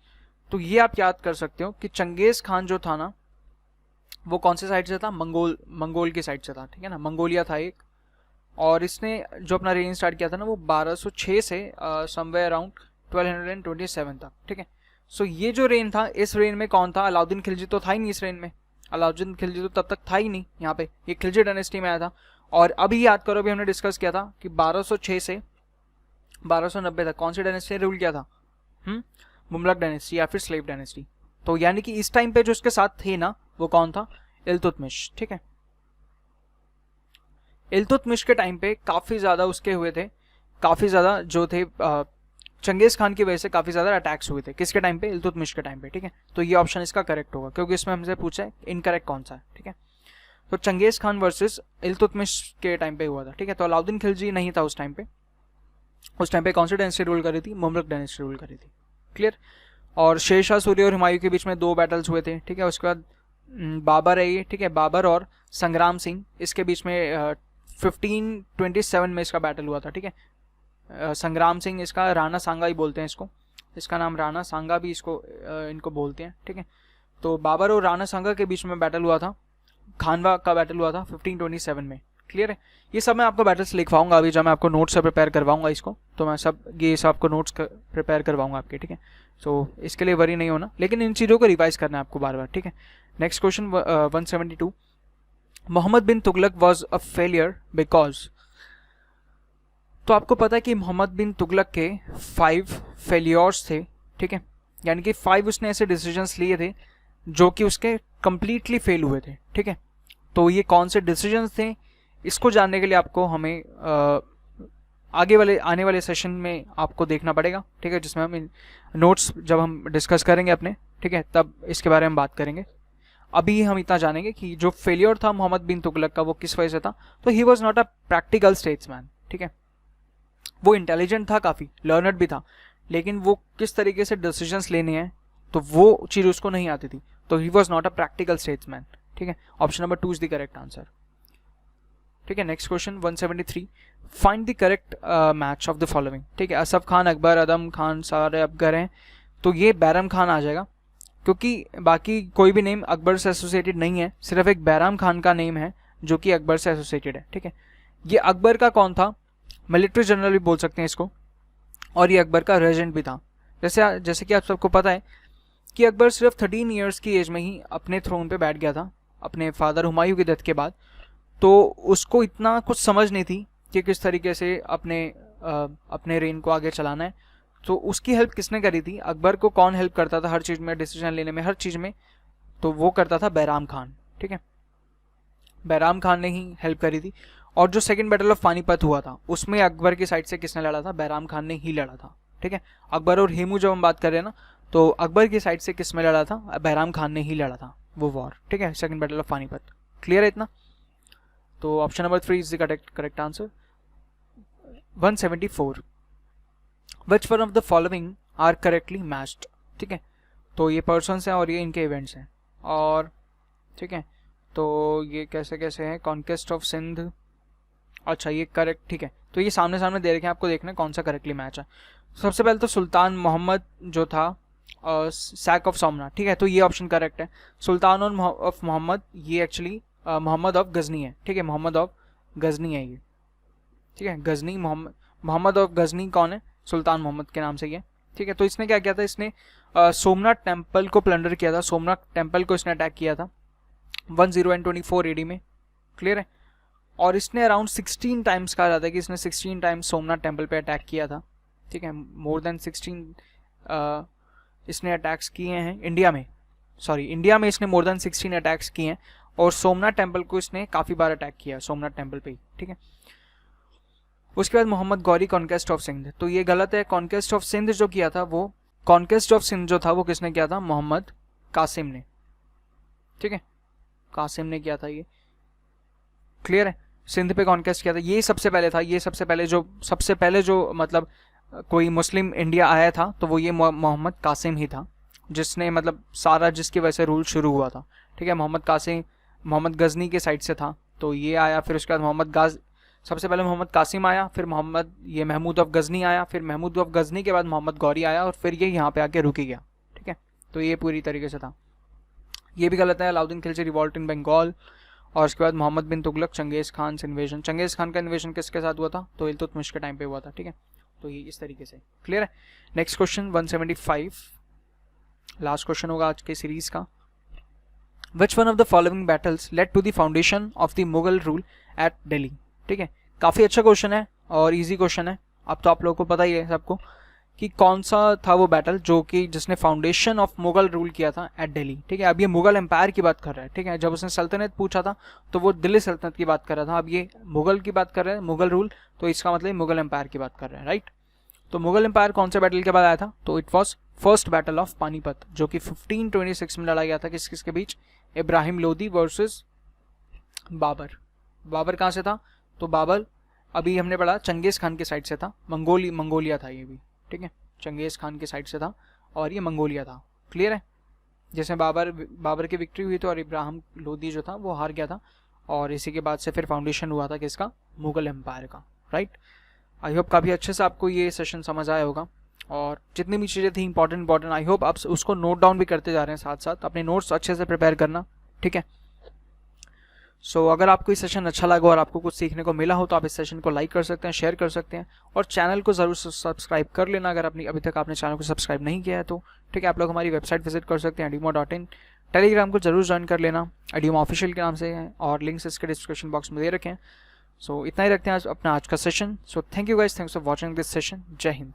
तो ये आप याद कर सकते हो कि चंगेज खान जो था ना वो कौन से साइड से था, मंगोल की साइड से था, ठीक है ना, मंगोलिया था एक। और इसने जो अपना रेन स्टार्ट किया था ना वो 1206 से समवेयर अराउंड 1227 तक, ठीक है। सो ये जो रेन था, इस रेन में कौन था, अलाउद्दीन खिलजी तो था ही नहीं इस रेन में, अलाउद्दीन खिलजी तो तब तक था ही नहीं यहाँ पे, ये खिलजी डायनेस्टी में आया था। और अभी याद करो, अभी हमने डिस्कस किया था कि 1206 से 1290 तक कौन सी डायनेस्टी ने रूल किया था, मुमलक डायनेस्टी या फिर स्लेव डायनेस्टी। तो यानी कि इस टाइम पे जो उसके साथ थे ना वो कौन था, इल्तुतमिश, ठीक है। इल्तुतमिश के टाइम पे काफ़ी ज़्यादा उसके हुए थे, काफ़ी ज़्यादा जो थे चंगेज़ खान की वजह से काफ़ी ज़्यादा अटैक्स हुए थे, किसके टाइम पे, इल्तुतमिश के टाइम पे, ठीक है। तो ये ऑप्शन इसका करेक्ट होगा क्योंकि इसमें हमसे पूछा है इनकरेक्ट कौन सा है, ठीक है। तो चंगेज़ खान वर्सेस इल्तुतमिश के टाइम पे हुआ था, ठीक है। तो अलाउद्दीन खिलजी नहीं था उस टाइम पे, उस टाइम पे कौन सी डायनेस्टी रूल कर रही थी, मुमलक डायनेस्टी रूल कर रही थी, क्लियर। और शेरशाह सूरी और हुमायूं के बीच में 2 बैटल्स हुए थे, ठीक है। उसके बाद बाबर है ये, ठीक है, बाबर और संग्राम सिंह, इसके बीच में 1527 में इसका बैटल हुआ था, ठीक है। संग्राम सिंह, इसका राणा सांगा ही बोलते हैं इसको, इसका नाम राणा सांगा भी इसको इनको बोलते हैं, ठीक है। तो बाबर और राणा सांगा के बीच में बैटल हुआ था, खानवा का बैटल हुआ था 1527 में, क्लियर है। ये सब मैं आपको बैटल्स लिखवाऊंगा अभी, जब मैं आपको नोट्स से प्रिपेयर करवाऊंगा इसको, तो मैं सब ये सब आपको नोट्स प्रिपेयर करवाऊंगा आपके, ठीक है। सो इसके लिए वरी नहीं होना, लेकिन इन चीज़ों को रिवाइज करना है आपको बार बार, ठीक है। Next question 172, Mohammad bin Tughlaq was a failure because. तो आपको पता है कि मोहम्मद बिन तुगलक के 5 फेलियर्स थे, ठीक है, यानी कि 5 उसने ऐसे डिसीजंस लिए थे जो कि उसके कंप्लीटली फेल हुए थे, ठीक है। तो ये कौन से डिसीजंस थे, इसको जानने के लिए आपको हमें आने वाले सेशन में आपको देखना पड़ेगा, ठीक है, जिसमें हम नोट्स जब हम डिस्कस करेंगे अपने, ठीक है, तब इसके बारे में बात करेंगे। अभी हम इतना जानेंगे कि जो फेलियर था मोहम्मद बिन तुगलक का वो किस वजह से था। तो he was not a practical statesman, ठीक है, वो इंटेलिजेंट था, काफ़ी लर्नर्ड भी था, लेकिन वो किस तरीके से डिसीजंस लेने हैं तो वो चीज़ उसको नहीं आती थी। तो he was not a practical statesman, ठीक है। Option number 2 is the correct answer, ठीक है। Next question 173, find the correct match of the following, ठीक है। असफ खान, अकबर, आदम खान सारे अकबर हैं, तो ये बैरम खान आ जाएगा, क्योंकि बाकी कोई भी नेम अकबर से एसोसिएटेड नहीं है, सिर्फ एक बैराम खान का नेम है जो कि अकबर से एसोसिएटेड है, ठीक है। ये अकबर का कौन था, मिलिट्री जनरल भी बोल सकते हैं इसको, और ये अकबर का रेजेंट भी था। जैसे कि आप सबको पता है कि अकबर सिर्फ 13 ईयर्स की एज में ही अपने थ्रोन पे बैठ गया था अपने फादर हुमायूं की डेथ के बाद। तो उसको इतना कुछ समझ नहीं थी कि किस तरीके से अपने रेन को आगे चलाना है। तो उसकी हेल्प किसने करी थी, अकबर को कौन हेल्प करता था हर चीज़ में, डिसीजन लेने में, हर चीज़ में, तो वो करता था बैराम खान, ठीक है। बैराम खान ने ही हेल्प करी थी। और जो सेकंड बैटल ऑफ पानीपत हुआ था उसमें अकबर की साइड से किसने लड़ा था, बैराम खान ने ही लड़ा था, ठीक है। अकबर और हेमू जब हम बात कर रहे हैं ना, तो अकबर की साइड से किसमें लड़ा था, बैराम खान ने ही लड़ा था वो वॉर, ठीक है, second battle of Panipat, clear है इतना। तो option number 3 is the correct answer. 174, which one of the following are correctly matched, ठीक है। तो ये पर्सन्स हैं और ये इनके इवेंट्स हैं, और ठीक है, तो ये कैसे कैसे हैं, कॉन्क्वेस्ट ऑफ सिंध, अच्छा ये करेक्ट, ठीक है। तो ये सामने सामने दे रखे हैं, आपको देखना है कौन सा करेक्टली मैच है। सबसे पहले तो सुल्तान मोहम्मद जो था, सैक ऑफ सोमनाथ, ठीक है, तो ये ऑप्शन करेक्ट है। सुल्तान ऑफ मोहम्मद ये एक्चुअली मोहम्मद ऑफ गजनी है, ठीक है, मोहम्मद ऑफ गजनी है ये, ठीक है, गजनी मोहम्मद ऑफ गजनी कौन है, सुल्तान मोहम्मद के नाम से ये, ठीक है। तो इसने क्या किया था, इसने सोमनाथ टेम्पल को प्लंडर किया था, सोमनाथ टेम्पल को इसने अटैक किया था 1024 AD में, क्लियर है। और इसने अराउंड 16 टाइम्स, कहा जाता है कि इसने 16 टाइम्स सोमनाथ टेम्पल पे अटैक किया था, ठीक है, मोर देन 16 इसने अटैक्स किए हैं इंडिया में इसने मोर देन 16 अटैक्स किए हैं, और सोमनाथ टेम्पल को इसने काफ़ी बार अटैक किया, सोमनाथ टेम्पल पे ही, ठीक है। उसके बाद मोहम्मद गौरी कॉन्क्वेस्ट ऑफ सिंध, तो ये गलत है। कॉन्क्वेस्ट ऑफ सिंध जो किया था वो, कॉन्क्वेस्ट ऑफ सिंध जो था वो किसने किया था, मोहम्मद कासिम ने, ठीक है, कासिम ने किया था ये, क्लियर है। सिंध पे कॉन्केस्ट किया था, ये सबसे पहले था, ये सबसे पहले जो मतलब कोई मुस्लिम इंडिया आया था तो वो ये मोहम्मद कासिम ही था, जिसने मतलब सारा जिसकी वजह से रूल शुरू हुआ था। ठीक है, मोहम्मद गजनी के साइड से था, तो ये आया, फिर उसके बाद सबसे पहले मोहम्मद कासिम आया, फिर महमूद ऑफ गजनी आया, फिर महमूद ऑफ गजनी के बाद मोहम्मद गौरी आया, और फिर ये यहाँ पे आके रुक ही गया। ठीक है, तो ये पूरी तरीके से था। ये भी गलत है, अलाउद्दीन खिलजी रिवॉल्ट इन बंगाल, और उसके बाद मोहम्मद बिन तुगलक चंगेज़ खान इन्वेजन। चंगेज़ खान का इन्वेजन किसके साथ हुआ था? तो इल्तुतमिश के टाइम पे हुआ था। ठीक है, तो ये इस तरीके से क्लियर है। नेक्स्ट क्वेश्चन 175, लास्ट क्वेश्चन होगा आज के सीरीज का। Which one of the following battles led to the foundation of the Mughal rule at Delhi? ठीक है, काफ़ी अच्छा क्वेश्चन है और इजी क्वेश्चन है। अब तो आप लोगों को पता ही है सबको कि कौन सा था वो बैटल जो कि जिसने फाउंडेशन ऑफ मुगल रूल किया था एट दिल्ली। ठीक है, अब ये मुगल एम्पायर की बात कर रहा है। ठीक है, जब उसने सल्तनत पूछा था तो वो दिल्ली सल्तनत की बात कर रहा था, अब ये मुगल की बात कर रहे हैं, मुगल रूल, तो इसका मतलब मुगल एम्पायर की बात कर रहे हैं। राइट, तो मुगल एम्पायर कौन से बैटल के बाद आया था? तो it was first battle of Panipat, जो कि 1526 में लड़ा गया था। किस किसके बीच? इब्राहिम लोदी वर्सेस बाबर। बाबर कहाँ से था? तो बाबर अभी हमने पढ़ा चंगेज़ खान के साइड से था, मंगोलिया था ये भी। ठीक है, चंगेज़ खान के साइड से था और ये मंगोलिया था। क्लियर है, जैसे बाबर की विक्ट्री हुई थी और इब्राहिम लोदी जो था वो हार गया था, और इसी के बाद से फिर फाउंडेशन हुआ था किसका? मुगल एम्पायर का। राइट, आई होप काफ़ी अच्छे से आपको ये सेशन समझ आया होगा, और जितनी भी चीज़ें थी इंपॉर्टेंट आई होप आप उसको नोट डाउन भी करते जा रहे हैं, साथ साथ अपने नोट्स अच्छे से प्रिपेयर करना। ठीक है, सो अगर आपको ये सेशन अच्छा लगा और आपको कुछ सीखने को मिला हो तो आप इस सेशन को लाइक कर सकते हैं, शेयर कर सकते हैं, और चैनल को ज़रूर सब्सक्राइब कर लेना अगर अभी तक आपने चैनल को सब्सक्राइब नहीं किया है तो। ठीक है, आप लोग हमारी वेबसाइट विजिट कर सकते हैं edimo.in, टेलीग्राम को जरूर ज्वाइन कर लेना, एडिमो ऑफिशियल के नाम से है, और लिंक्स इसके डिस्क्रिप्शन बॉक्स में दे रखे हैं। सो इतना ही रखते हैं अपना आज का session. So thank you guys, thanks for watching this session. जय हिंद।